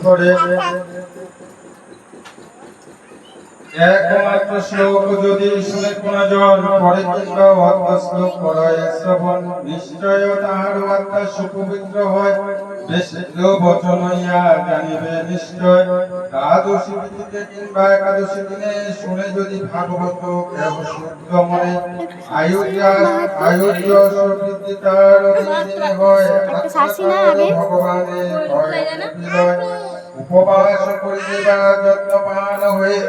করে একমাত্র শ্লোক যদি শুনে কোন জন পরে কিংবা অর্ধ শ্লোক পড়ায় শ্রবণ নিশ্চয় তাহার আত্মা সুপবিত্র হয় বেশিদ্র বচন হইয়া জানিবে নিশ্চয়। দ্বাদশী তিথিতে কিংবা একাদশী দিনে শুনে যদি ভাগবত কেহ শুদ্ধ মনে আয়োজ্য সুবৃদ্ধি তার দিনে হয় ভগবানের উপবাস করিতে বা যত্নবান হয়ে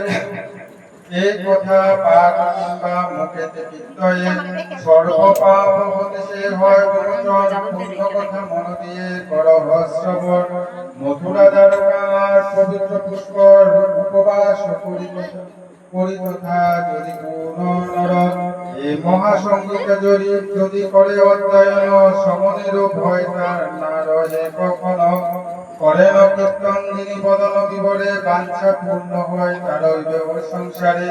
এই কথা পাঠ কিংবা মুখেতে চিত্তয়ে সর্বপাপ হতে সে হয় বিমোচন। পূর্ণ কথা মন দিয়ে করহ শ্রবণ মথুরা দ্বারকার পবিত্র পুষ্কর উপবাস করি তথা যদি গুণ নর এই মহাসঙ্গীত যদি করে অধ্যয়ন সমনেরও ভয় তার না রহে কখনো করেন কীর্তন যিনি বদন বিবরে বাঞ্ছা পূর্ণ হয় তারই সংসারে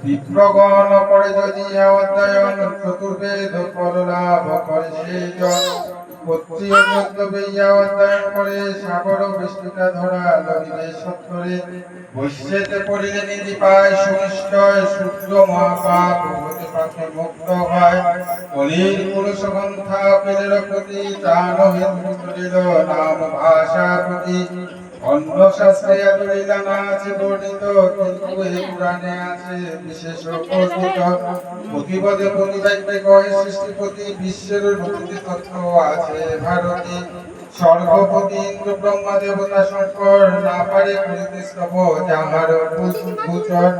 বিপ্রগণ করে যদি অধ্যয়ন চতুর্বেদ ফললাভ করে সেই জন অধ্যয়ন করে সাগর বৃষ্টিটা ধরা লবিবে সত্তরে বৈশ্যেতে পড়িলে নিধি পায় সুনিশ্চয় সূর্য মহাপাপ হতে পাখে মুক্ত হয় কলির পুরুষ গ্রন্থা পেলের প্রতি ত্রাণ হেতু নাম ভাষা প্রতি অন্য শাস্ত্রে এত লীলা না আছে বর্ণিত কিন্তু এই পুরাণে আছে বিশেষ কথিত প্রতিপদে প্রতিবাক্যে কহে সৃষ্টিপতি বিশ্বের প্রতি তত্ত্ব আছে ভারতী সর্বপতি ইন্দ্র ব্রহ্মা দেবতা শঙ্কর না পারে করিতে স্তব যাহার গোচর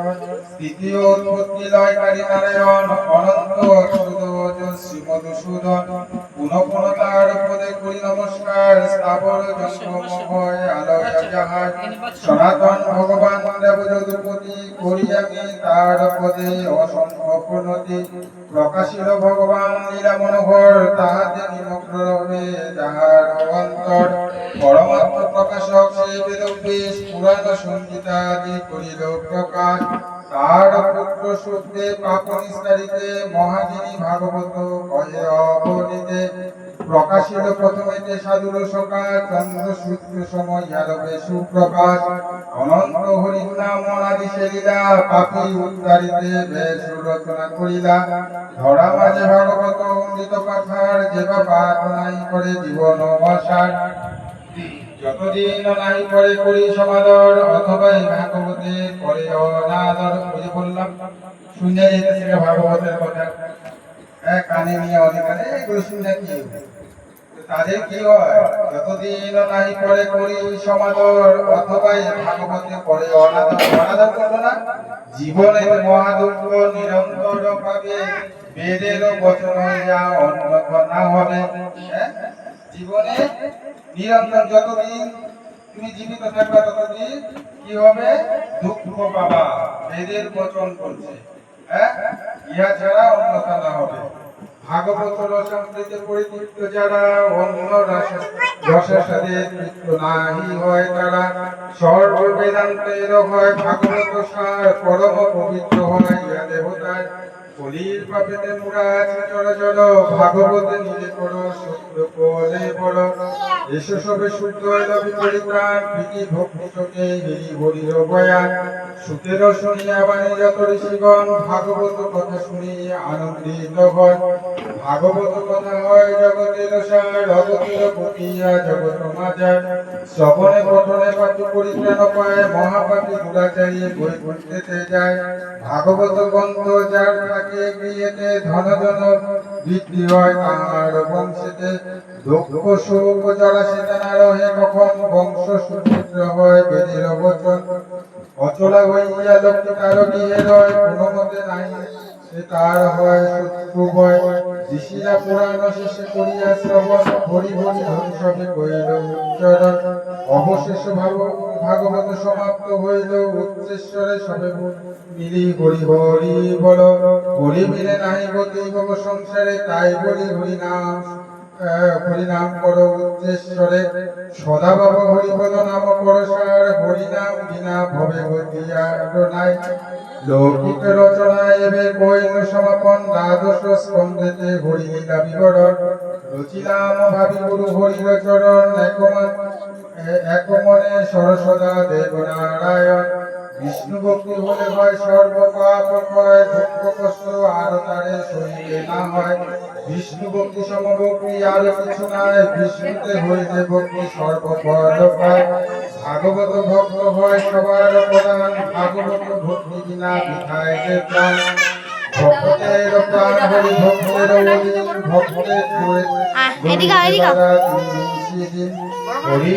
তৃতীয় উৎপত্তি লয়কারী নারায়ণ অনন্ত শ্রীমধুসূদন পুনঃ পুনঃ তার পদে করি নমস্কার স্থাবর জঙ্গমময় আলয় যাহার সনাতন ভগবান দেব যদুপতি করি আমি তার পদে অসংখ্য প্রণতি প্রকাশিত ভগবান লীলা মনোহর তাহাতে নিমগ্ন রবে যাহার অন্তর পরমাত্ম প্রকাশক সেই বেদব্যাস পুরাণ সংগীতাদি করিল প্রকাশ তার পুত্র সুখদেব পাপ নিস্তারিতে মহাজিনী ভাগবত কহে অবনীতে প্রকাশিত প্রথমেতে সাধুর সকা চন্দ্র সূর্য সময় আলোকে সুপ্রকাশ অনন্ত হরির নাম অনাদি লীলা পাপী উদ্ধারিতে বেশ রচনা করিলা ধরা মাঝে ভাগবত অমৃত পাঠার যে পাঠ নাই করে জীবন বাসার যতদিন নাই করে করি সমাদর অথবা ভাগবতে করে অনাদর বুঝে বললাম শুনে যেতেছিল ভাগবতের কথা কানে নিয়ে অনেকানে এগুলো শুনে কি তাদের কি হয় যতদিন নাই করে করি সমাদর অথবা ভাগবতে করে অনাদর অনাদর করবো না জীবনে মহাদুর্গ নিরন্তর পাবে বেদের বচন যা অন্য না হবে জীবনে নিরন্তর যতদিন তুমি জীবিত থাকবে ততদিন কি হবে দুঃখ পাবা বেদের বচন করছে ইহা ছাড়া অন্যথা না হবে ভাগবত রসামৃতে পরিতৃপ্ত যারা অন্য রসের সাথে তৃপ্ত নাহি হয় তারা সর্ব বেদান্তের হয় ভাগবত সার পরম পবিত্র হয় ইহা দেবতার কলির পাপেতে মুড়া আছে চলাচল ভাগবতে নিজে করো সূত্র কোলে বড় এসো সবে শুদ্ধ হইল বিপরীতান প্রীতি ভক্তি চোখে হিরি হরির বয়ান সুতের শুনিয়া বাণী যত ঋষিগণ ভাগবত কথা শুনিয়া আনন্দিত হয় ভাগবত কথা হয় জগতের সার অগতির পতিয়া জগৎ মাজার শ্রবণে পঠনে পাঠ্য পরিত্রাণ পায় মহাপাপী দুরাচারী বই পড়তে যায় ভাগবত গ্রন্থ যার থাকে গৃহেতে ধন জন বৃদ্ধি হয় তাহার বংশেতে দুঃখ শোক যারা সেটা না রহে কখন বংশ সুপুত্র হয় বেদের বচন অচলা হইয়া লক্ষ্মী তার গৃহে রয় কোনো মতে নাই সে তার হয় শত্রু ভয় ঋষিরা পুরাণ শেষে করিয়া শ্রবণ হরি হরি হরি সবে কহিল উচ্চারণ অবশেষ ভাগবত সমাপ্ত হইল উচ্চেশ্বরে সবে মিলি হরি হরি বল হরি মিলে নাই গতি ভব সংসারে তাই বলি হরি নাম করো উচ্চেশ্বরে সদা বাবা হরিপদ নাম করসার হরি নাম বিনা ভবে গতি আর নাই লৌকিক রচনায় এবে কইল সমাপন দ্বাদশ স্কন্ধেতে হরি লীলা বিবরণ রচিলাম ভাবি গুরু হরির চরণ একমাত্র এক মনে সরস্বতা দেবনারায়ণ বিষ্ণু ভক্তি হলে হয় সর্ব পাপ ক্ষয় দুঃখ কষ্ট আর তারে সইবে না হয় বিষ্ণু ভক্তি সমভক্তি আর কিছু নাই বিষ্ণুতে হইলে ভক্তি সর্বফল পায় ভাগবত ভক্ত হয় সবার প্রধান ভাগবত ভক্তি বিনা বিধায় যে প্রাণ ভক্তের প্রাণ হরি ভক্তের অধীন ভক্তের এদিকে হরি